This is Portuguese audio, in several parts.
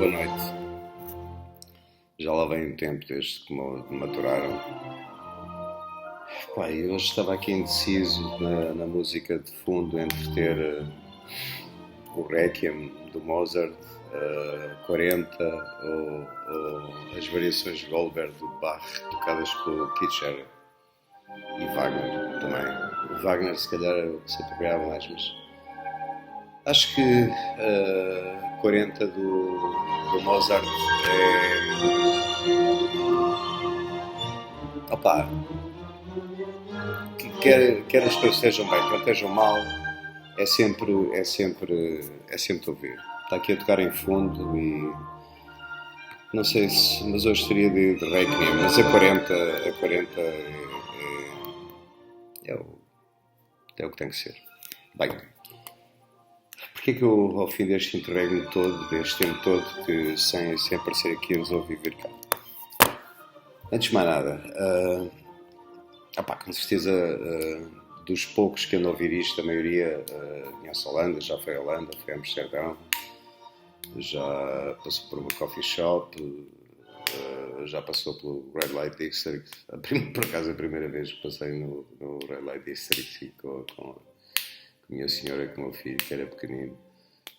boa noite. Já lá vem um tempo desde que me maturaram. Pá, eu hoje estava aqui indeciso na música de fundo entre ter o Requiem do Mozart, 40 ou as variações de Goldberg do Bach tocadas pelo Keith Jarrett e Wagner também. O Wagner se calhar se apropriava mais, mas acho que 40 do Mozart é. Opa, quer as coisas estejam bem, quer estejam mal, é sempre ouvir. Está aqui a tocar em fundo e não sei se, mas hoje seria de Requiem, mas a 40 é o que tem que ser. Bem, porque é que eu, ao fim deste interregno todo, deste tempo todo, que sem aparecer aqui, resolvi vir cá? Antes de mais nada, com certeza, dos poucos que andam a ouvir isto, a maioria conhece a Holanda, já foi a Holanda, foi a Amsterdão, já passou por uma coffee shop, já passou pelo Red Light District. Por acaso, a primeira vez que passei no Red Light District com a minha senhora e com o meu filho, que era pequenino,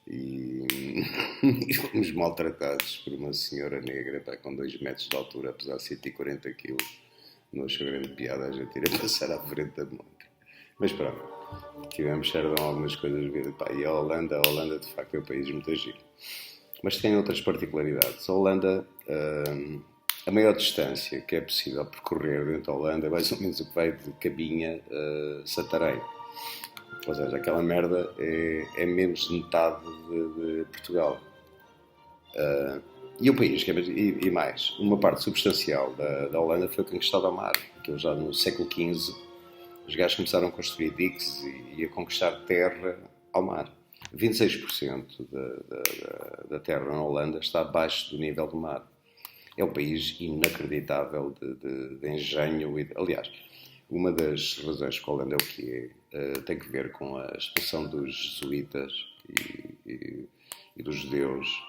e fomos maltratados por uma senhora negra, com 2 metros de altura, a pesar 140 kg. Não achou grande piada a gente ir a passar à frente da moto. Mas pronto, tivemos certo algumas coisas. E a Holanda de facto é um país muito giro. Mas tem outras particularidades. A Holanda, a maior distância que é possível percorrer dentro da Holanda é mais ou menos o que vai de Cabinha a Santarém. Ou seja, aquela merda é menos de metade de Portugal. E o país, e mais, uma parte substancial da Holanda foi conquistada ao mar, que já no século XV os gajos começaram a construir diques e a conquistar terra ao mar. 26% da terra na Holanda está abaixo do nível do mar. É um país inacreditável de engenho. Aliás, uma das razões que a Holanda é o que é tem que ver com a expulsão dos jesuítas e dos judeus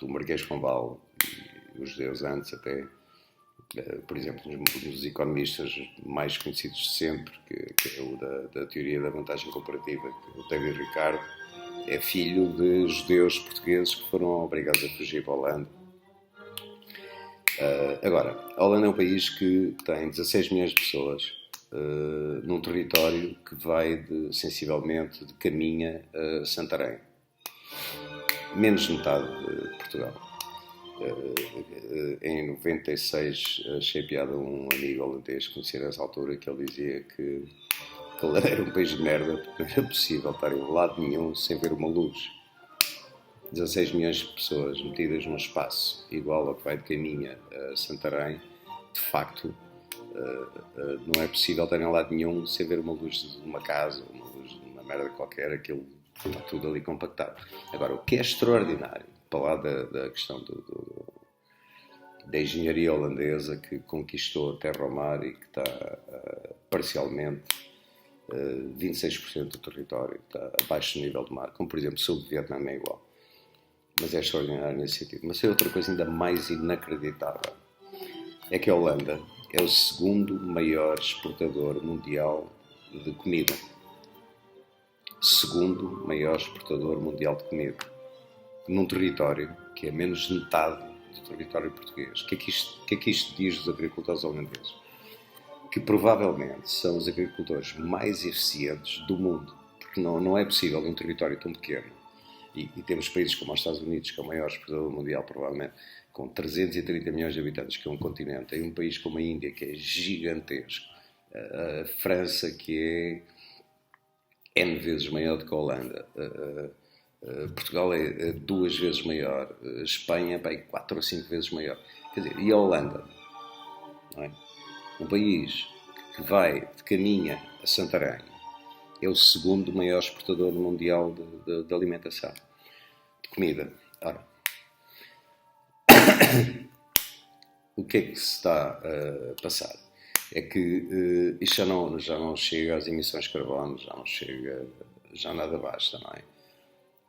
pelo Marquês de Pombal e os judeus antes até, por exemplo, um dos economistas mais conhecidos de sempre, que é o da teoria da vantagem comparativa, que é o David Ricardo, é filho de judeus portugueses que foram obrigados a fugir para a Holanda. Agora, a Holanda é um país que tem 16 milhões de pessoas num território que vai sensivelmente de Caminha a Santarém. Menos de metade de Portugal. Em 96 achei piada um amigo holandês que conhecia nessa altura, que ele dizia que ele era um país de merda porque não era possível estar em lado nenhum sem ver uma luz. 16 milhões de pessoas metidas num espaço igual ao que vai de Caminha a Santarém, de facto não é possível estar em lado nenhum sem ver uma luz de uma casa, uma luz de uma merda qualquer, aquilo está tudo ali compactado. Agora, o que é extraordinário, para lá da questão da engenharia holandesa que conquistou a terra ao mar e que está parcialmente 26% do território está abaixo do nível do mar, como por exemplo o sul do Vietnã é igual. Mas é extraordinário nesse sentido. Mas é outra coisa ainda mais inacreditável. É que a Holanda é o segundo maior exportador mundial de comida. Segundo maior exportador mundial de comida, num território que é menos de metade do território português. O que é que isto diz dos agricultores holandeses? Que provavelmente são os agricultores mais eficientes do mundo, porque não é possível num território tão pequeno, e temos países como os Estados Unidos, que é o maior exportador mundial provavelmente, com 330 milhões de habitantes, que é um continente, e um país como a Índia, que é gigantesco, a França, que é N vezes maior do que a Holanda, Portugal é 2 vezes maior, Espanha é 4 ou 5 vezes maior. Quer dizer, e a Holanda? Não é? Um país que vai de Caminha a Santarém é o segundo maior exportador mundial de alimentação, de comida. Ora, o que é que se está a passar? É que isto já não chega às emissões de carbono, já nada basta, não é?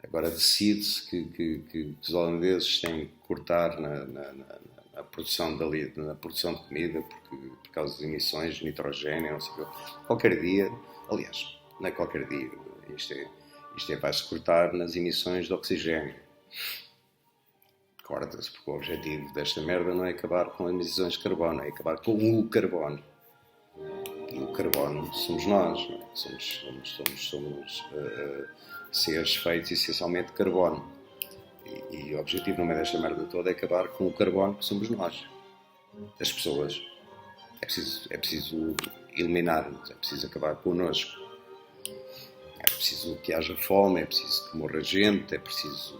Agora decide-se que os holandeses têm que cortar na produção na produção de comida por causa de emissões de nitrogênio, não sei o quê. Qualquer dia, aliás, não é qualquer dia, vai-se cortar nas emissões de oxigênio. Corta-se, porque o objetivo desta merda não é acabar com as emissões de carbono, é acabar com o carbono. E o carbono somos nós, não é? Somos seres feitos essencialmente de carbono. E o objetivo no meio desta merda toda é acabar com o carbono que somos nós. As pessoas. É preciso eliminar-nos, é preciso acabar connosco. É preciso que haja fome, é preciso que morra gente, é preciso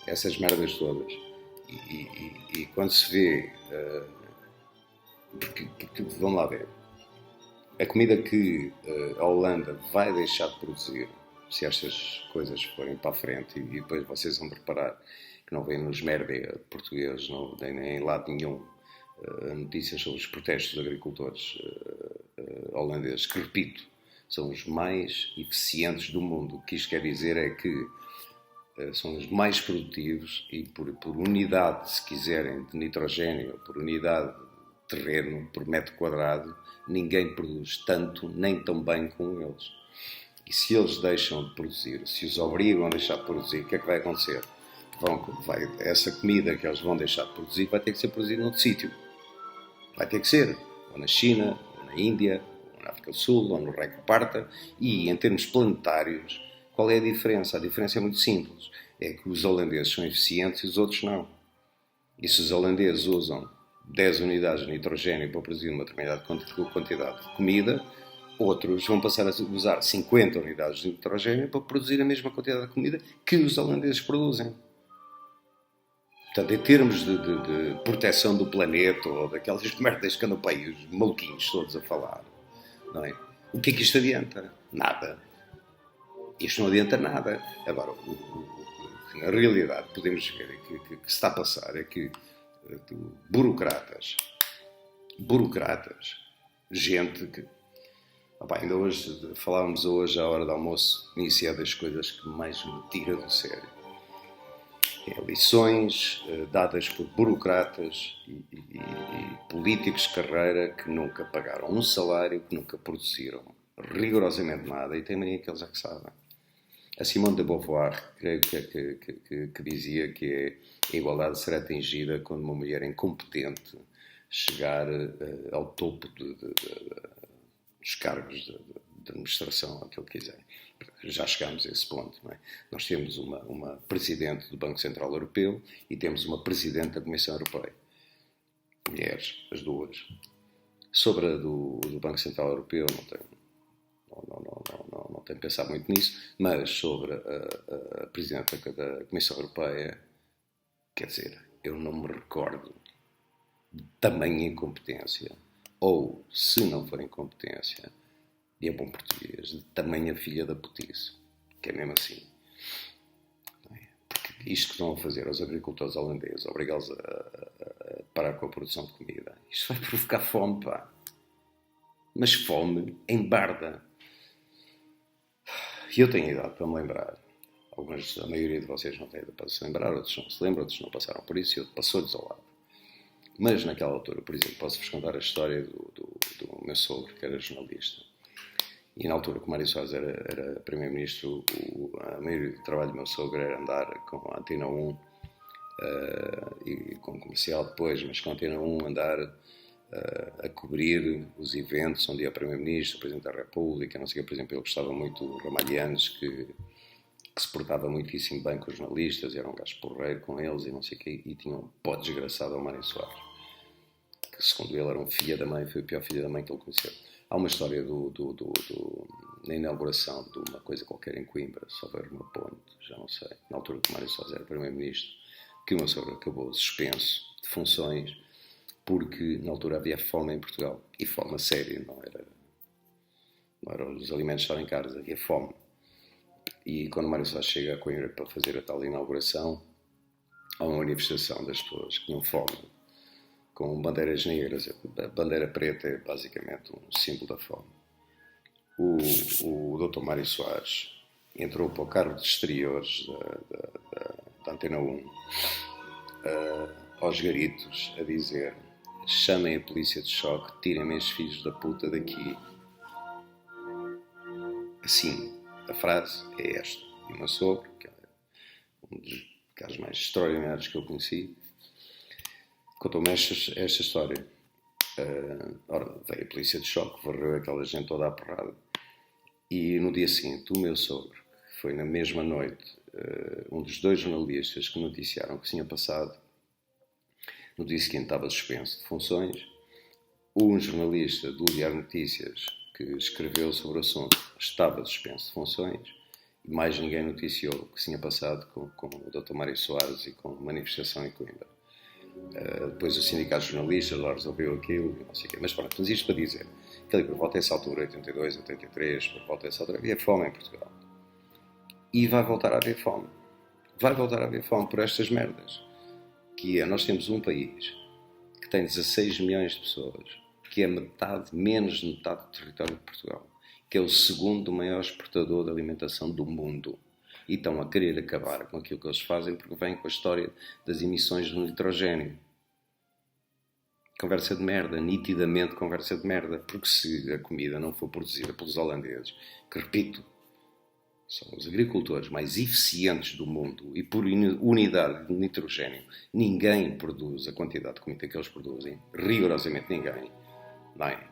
essas merdas todas. E quando se vê, porque vamos lá ver, a comida que a Holanda vai deixar de produzir, se estas coisas forem para a frente, e depois vocês vão reparar que não vem nos merda portugueses, nem em lado nenhum, notícias sobre os protestos dos agricultores holandeses, que, repito, são os mais eficientes do mundo. O que isto quer dizer é que são os mais produtivos e por unidade, se quiserem, de nitrogênio, por unidade de terreno, por metro quadrado, ninguém produz tanto nem tão bem como eles. E se eles deixam de produzir, se os obrigam a deixar de produzir, o que é que vai acontecer? Essa comida que eles vão deixar de produzir vai ter que ser produzida noutro sítio. Vai ter que ser, ou na China, ou na Índia, ou na África do Sul, ou no Reino de Parta. E, em termos planetários, qual é a diferença? A diferença é muito simples. É que os holandeses são eficientes e os outros não. E se os holandeses usam 10 unidades de nitrogênio para produzir uma determinada quantidade de comida, outros vão passar a usar 50 unidades de nitrogênio para produzir a mesma quantidade de comida que os holandeses produzem. Portanto, em termos de proteção do planeta, ou daquelas merdas que andam para aí, os maluquinhos todos a falar, não é? O que é que isto adianta? Nada. Isto não adianta nada. Agora, o que na realidade podemos ver que se está a passar é que burocratas, gente que... ainda hoje, falávamos hoje à hora do almoço, nisso é das coisas que mais me tira do sério. É lições dadas por burocratas e políticos de carreira que nunca pagaram um salário, que nunca produziram rigorosamente nada, e tem mania que eles é que sabem. A Simone de Beauvoir, creio que dizia que a igualdade será atingida quando uma mulher incompetente chegar ao topo dos cargos de administração, aquilo que quiser. Já chegámos a esse ponto, não é? Nós temos uma presidente do Banco Central Europeu e temos uma presidente da Comissão Europeia. Mulheres, as duas. Sobre a do Banco Central Europeu, não tenho pensado muito nisso, mas sobre a presidente da Comissão Europeia, quer dizer, eu não me recordo de tamanha incompetência, ou, se não for incompetência, e é bom português, de tamanha filha da putice, que é mesmo assim. Porque isto que estão a fazer aos agricultores holandeses, obrigá-los a parar com a produção de comida, isto vai provocar fome, pá. Mas fome em barda. E eu tenho idade para me lembrar. A maioria de vocês não tem idade para se lembrar, outros não se lembram, outros não passaram por isso e outros passou-lhes ao lado. Mas naquela altura, por exemplo, posso-vos contar a história do meu sogro, que era jornalista. E na altura que o Mário Soares era primeiro-ministro, a maioria do trabalho do meu sogro era andar com a Antena 1 e com o comercial depois, mas com a Antena 1 andar a cobrir os eventos onde ia o primeiro-ministro, o presidente da República, não sei o que. Por exemplo, ele gostava muito do Ramalhianes, que se portava muitíssimo bem com os jornalistas, era um gajo porreiro com eles e não sei o quê, e tinha um pó desgraçado ao Mário Soares, que segundo ele era um filho da mãe, foi o pior filho da mãe que ele conheceu. Há uma história na inauguração de uma coisa qualquer em Coimbra, se houver uma ponte, já não sei, na altura que o Mário Soares era primeiro-ministro, que o meu sogro acabou suspenso de funções, porque na altura havia fome em Portugal, e fome a sério, não era os alimentos estarem caros, havia fome. E quando o Mário Soares chega a Coimbra para fazer a tal inauguração, há uma manifestação das pessoas que tinham fome, com bandeiras negras. A bandeira preta é basicamente um símbolo da fome. o Dr. Mário Soares entrou para o cargo de exteriores da Antena 1 aos gritos a dizer: chamem a polícia de choque, tirem-me estes filhos da puta daqui. Assim, a frase é esta. E o meu sogro, que é um dos casos mais extraordinários que eu conheci, contou-me esta história. Ora, veio a polícia de choque, varreu aquela gente toda à porrada. E no dia seguinte, o meu sogro, que foi na mesma noite, um dos dois jornalistas que noticiaram que tinha passado, no dia seguinte estava suspenso de funções. Um jornalista do Diário Notícias que escreveu sobre o assunto estava suspenso de funções. E mais ninguém noticiou o que tinha passado com o Dr. Mário Soares e com a manifestação em Coimbra. Depois o sindicato de jornalistas lá resolveu aquilo, não sei o quê. Mas pronto, mas isto para dizer que ali por volta dessa altura, 82, 83, por volta dessa altura, havia fome em Portugal. E vai voltar a haver fome. Vai voltar a haver fome por estas merdas. Que é, nós temos um país que tem 16 milhões de pessoas, que é metade, menos de metade do território de Portugal, que é o segundo maior exportador de alimentação do mundo. E estão a querer acabar com aquilo que eles fazem porque vêm com a história das emissões de nitrogénio. Conversa de merda, nitidamente conversa de merda. Porque se a comida não for produzida pelos holandeses, que repito, são os agricultores mais eficientes do mundo e por unidade de nitrogénio, ninguém produz a quantidade de comida que eles produzem. Rigorosamente ninguém. Não é?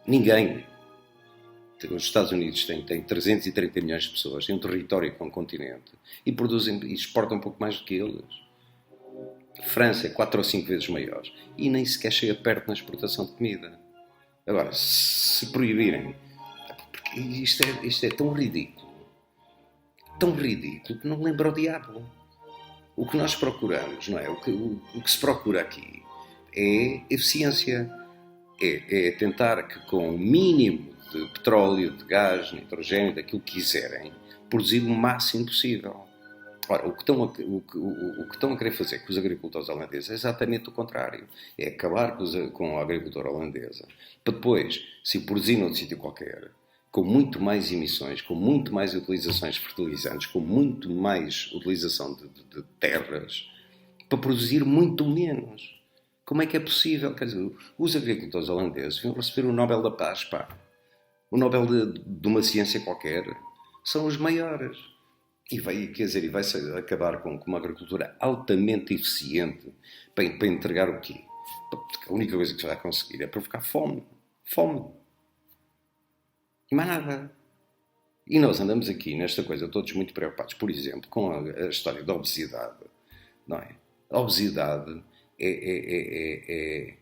Ninguém. Os Estados Unidos têm 330 milhões de pessoas, têm um território com um continente e produzem e exportam um pouco mais do que eles. França é 4 ou 5 vezes maior e nem sequer chega perto na exportação de comida. Agora, se proibirem, porque isto é tão ridículo que não lembra o diabo. O que nós procuramos, não é? O que se procura aqui é eficiência, é tentar que com o mínimo de petróleo, de gás, nitrogênio, daquilo que quiserem, produzir o máximo possível. Ora, o que estão a querer fazer com os agricultores holandeses é exatamente o contrário. É acabar com a agricultura holandesa, para depois se produzir num sítio qualquer, com muito mais emissões, com muito mais utilizações de fertilizantes, com muito mais utilização de terras, para produzir muito menos. Como é que é possível? Quer dizer, os agricultores holandeses vão receber o Nobel da Paz, pá. O Nobel de uma ciência qualquer. São os maiores. E vai acabar com uma agricultura altamente eficiente para entregar o quê? Porque a única coisa que vai conseguir é provocar fome. Fome. E mais nada. E nós andamos aqui nesta coisa todos muito preocupados, por exemplo, com a história da obesidade. Não é? A obesidade é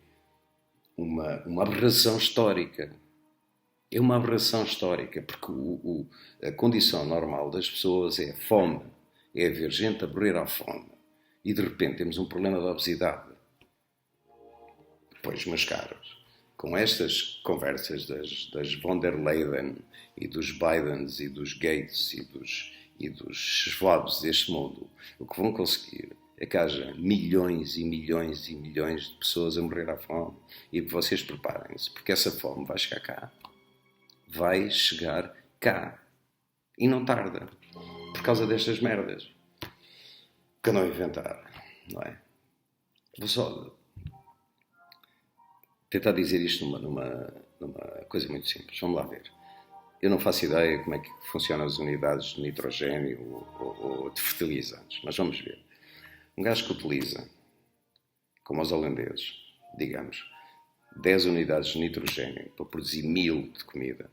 uma aberração histórica. É uma aberração histórica, porque a condição normal das pessoas é a fome, é ver gente a morrer à fome. E de repente temos um problema de obesidade. Pois, meus caros, com estas conversas das von der Leyen e dos Bidens e dos Gates e dos Schwabs deste mundo, o que vão conseguir é que haja milhões e milhões e milhões de pessoas a morrer à fome. E que vocês preparem-se, porque essa fome vai chegar cá. Vai chegar cá. E não tarda. Por causa destas merdas que andam a inventar. Não é? Vou só tentar dizer isto numa coisa muito simples. Vamos lá ver. Eu não faço ideia como é que funcionam as unidades de nitrogênio ou de fertilizantes. Mas vamos ver. Um gajo que utiliza, como os holandeses, digamos, 10 unidades de nitrogênio para produzir 1000 de comida,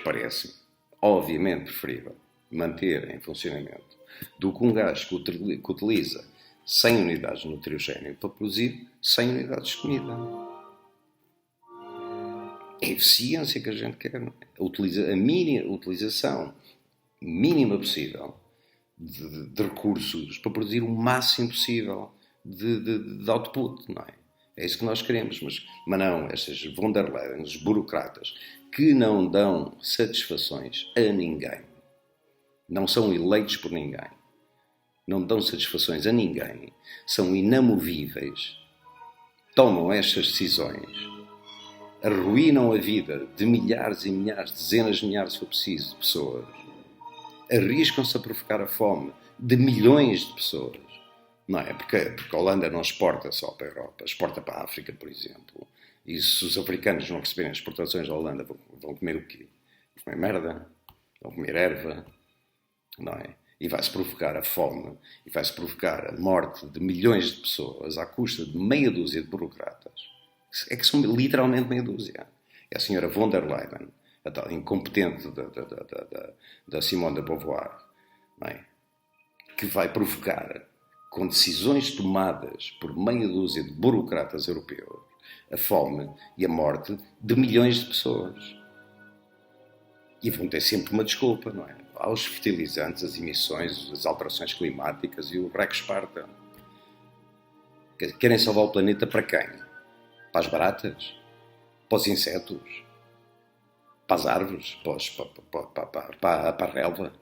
parece-me, obviamente preferível manter em funcionamento do que um gajo que utiliza 100 unidades de nitrogênio para produzir 100 unidades de comida. É a eficiência que a gente quer. A utilização mínima possível de recursos para produzir o máximo possível de output, não é? É isso que nós queremos, mas não, estas von der Leyen, os burocratas, que não dão satisfações a ninguém, não são eleitos por ninguém, não dão satisfações a ninguém, são inamovíveis, tomam estas decisões arruinam a vida de milhares e milhares, dezenas de milhares, se for preciso, de pessoas, arriscam-se a provocar a fome de milhões de pessoas, não é? Porque a Holanda não exporta só para a Europa, exporta para a África, por exemplo. E se os africanos não receberem as exportações da Holanda, vão comer o quê? Vão comer merda, vão comer erva, não é? E vai-se provocar a fome, e vai-se provocar a morte de milhões de pessoas à custa de meia dúzia de burocratas. É que são literalmente meia dúzia. É a senhora von der Leyen, a tal incompetente da Simone de Beauvoir, não é? Que vai provocar, com decisões tomadas por meia dúzia de burocratas europeus, a fome e a morte de milhões de pessoas. E vão ter sempre uma desculpa, não é? Há os fertilizantes, as emissões, as alterações climáticas e o Rex Sparta. Querem salvar o planeta para quem? Para as baratas? Para os insetos? Para as árvores? Para a relva?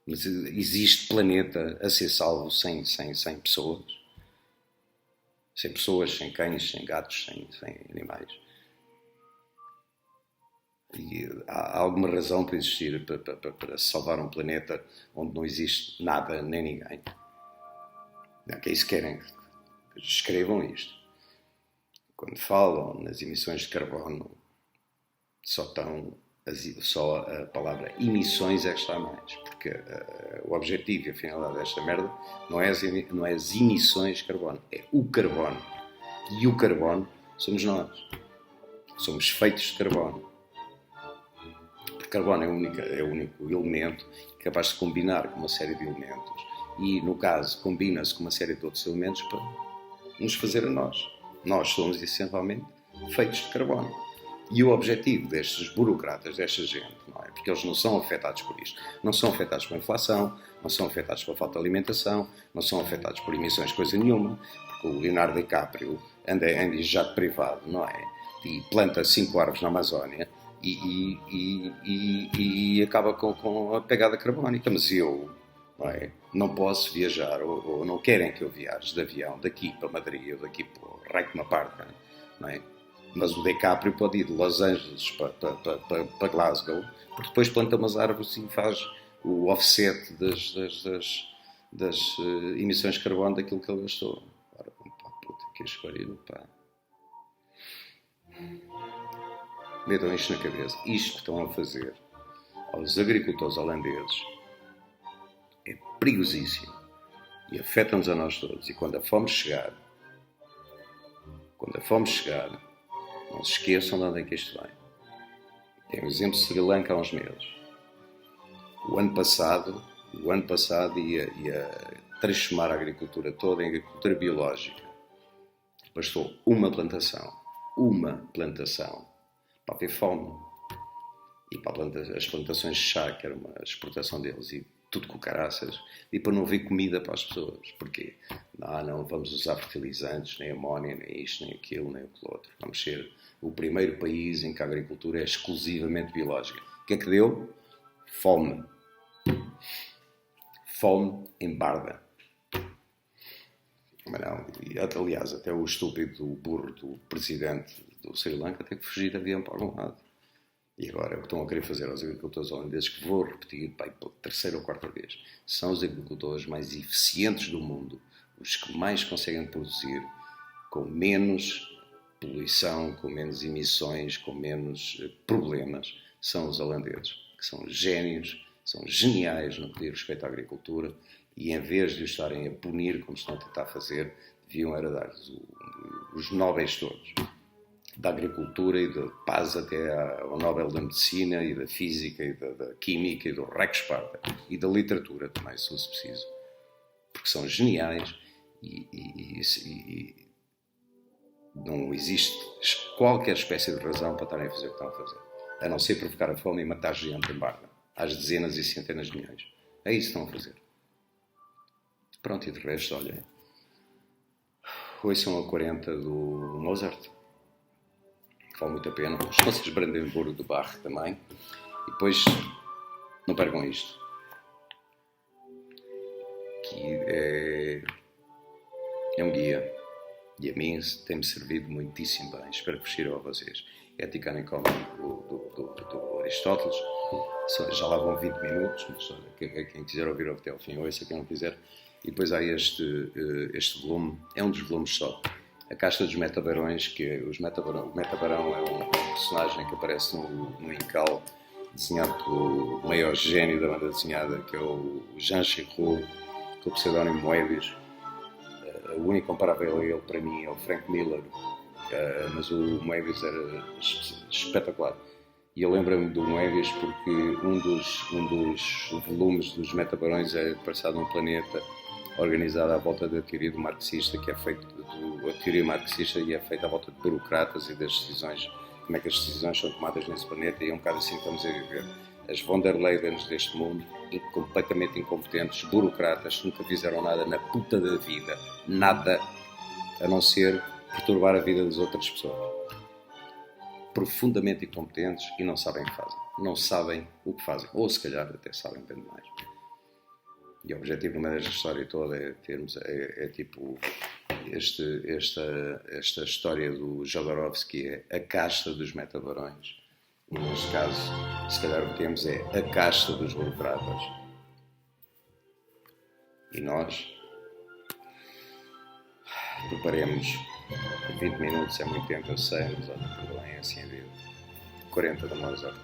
Mas existe planeta a ser salvo sem pessoas? Sem pessoas, sem cães, sem gatos, sem animais? E há alguma razão para existir, para salvar um planeta onde não existe nada nem ninguém. Não, que é isso que querem. Escrevam isto. Quando falam nas emissões de carbono, só a palavra emissões é que está a mais. Porque o objetivo e a finalidade desta merda não é as emissões de carbono, é o carbono. E o carbono somos nós. Somos feitos de carbono. Carbono é o único elemento capaz de combinar com uma série de elementos e, no caso, combina-se com uma série de outros elementos para nos fazer a nós. Nós somos, essencialmente, feitos de carbono. E o objetivo destes burocratas, desta gente, não é? Porque eles não são afetados por isto. Não são afetados pela inflação, não são afetados pela falta de alimentação, não são afetados por emissões de coisa nenhuma, porque o Leonardo DiCaprio anda em jato privado, não é? E planta 5 árvores na Amazónia, e acaba com a pegada carbónica. Mas eu não posso viajar, ou não querem que eu viaje de avião daqui para Madrid ou daqui para o raio que me aparta, não é? Mas o DiCaprio pode ir de Los Angeles para Glasgow, porque depois planta umas árvores e faz o offset das emissões de carbono daquilo que ele gastou. Ora, pá, puta que escolhido, pá. Metam isto na cabeça. Isto que estão a fazer aos agricultores holandeses é perigosíssimo e afeta-nos a nós todos. E quando a fome chegar, não se esqueçam de onde é que isto vem. Tem o exemplo de Sri Lanka há uns meses. O ano passado ia transformar a agricultura toda em agricultura biológica. Bastou uma plantação para haver fome e para as plantações de chá, que era uma exportação deles, e tudo com caraças, e para não haver comida para as pessoas. Porquê? Não vamos usar fertilizantes, nem amónia, nem isto, nem aquilo, nem aquilo outro. Vamos ser o primeiro país em que a agricultura é exclusivamente biológica. O que é que deu? Fome. Fome em Barda. Mas não, aliás, até o estúpido burro do presidente do Sri Lanka tem que fugir de avião para algum lado. E agora, o que estão a querer fazer aos agricultores holandeses, que vou repetir pela terceira ou quarta vez, são os agricultores mais eficientes do mundo, os que mais conseguem produzir com menos poluição, com menos emissões, com menos problemas, são os holandeses, que são gênios, são geniais no que diz respeito à agricultura, e em vez de os estarem a punir, como estão a tentar fazer, deviam era dar-lhes os Nobéis todos. Da agricultura e da paz até ao Nobel da Medicina e da Física e da Química e do Rex Sparta e da literatura também, se fosse preciso. Porque são geniais e não existe qualquer espécie de razão para estarem a fazer o que estão a fazer. A não ser provocar a fome e matar gente em Barda. Às dezenas e centenas de milhões. É isso que estão a fazer. Pronto, e de resto, olhem. Ouçam a 40 do Mozart. Que vale muito a pena. Os Concertos de Brandenburgo do Bach também. E depois, não percam isto. Que é um guia E a mim tem-me servido muitíssimo bem. Espero que vos sirva a vocês. Ética Nicomaco do Aristóteles. Já lá vão 20 minutos, mas quem quiser ouvir até ao fim, ouça, quem não quiser. E depois há este volume, é um dos volumes só. A Casta dos Metabarões, que o Metabarão é um personagem que aparece no Incal, desenhado pelo maior gênio da banda desenhada, que é o Jean Giraud, com o pseudónimo Moebius. O único comparável a ele, para mim, é o Frank Miller, mas o Moebius era espetacular. E eu lembro-me do Moebius porque um dos volumes dos Metabarões é passado num planeta organizado à volta da teoria do marxista, que é feito a teoria marxista e é feita à volta de burocratas e das decisões, como é que as decisões são tomadas nesse planeta, e é um bocado assim que estamos a viver. As von der Leydens deste mundo, completamente incompetentes, burocratas, que nunca fizeram nada na puta da vida, nada, a não ser perturbar a vida das outras pessoas. Profundamente incompetentes e não sabem o que fazem. Não sabem o que fazem. Ou se calhar até sabem bem demais. E o objetivo numa desta história toda é termos, tipo, esta história do Jodorowsky é a casta dos metabarões. E neste caso, se calhar o que temos é a casta dos burocratas. E nós preparemos 20 minutos, é muito tempo, eu sei, mas olha, perdoem, é assim a vida. 40 da Mozart.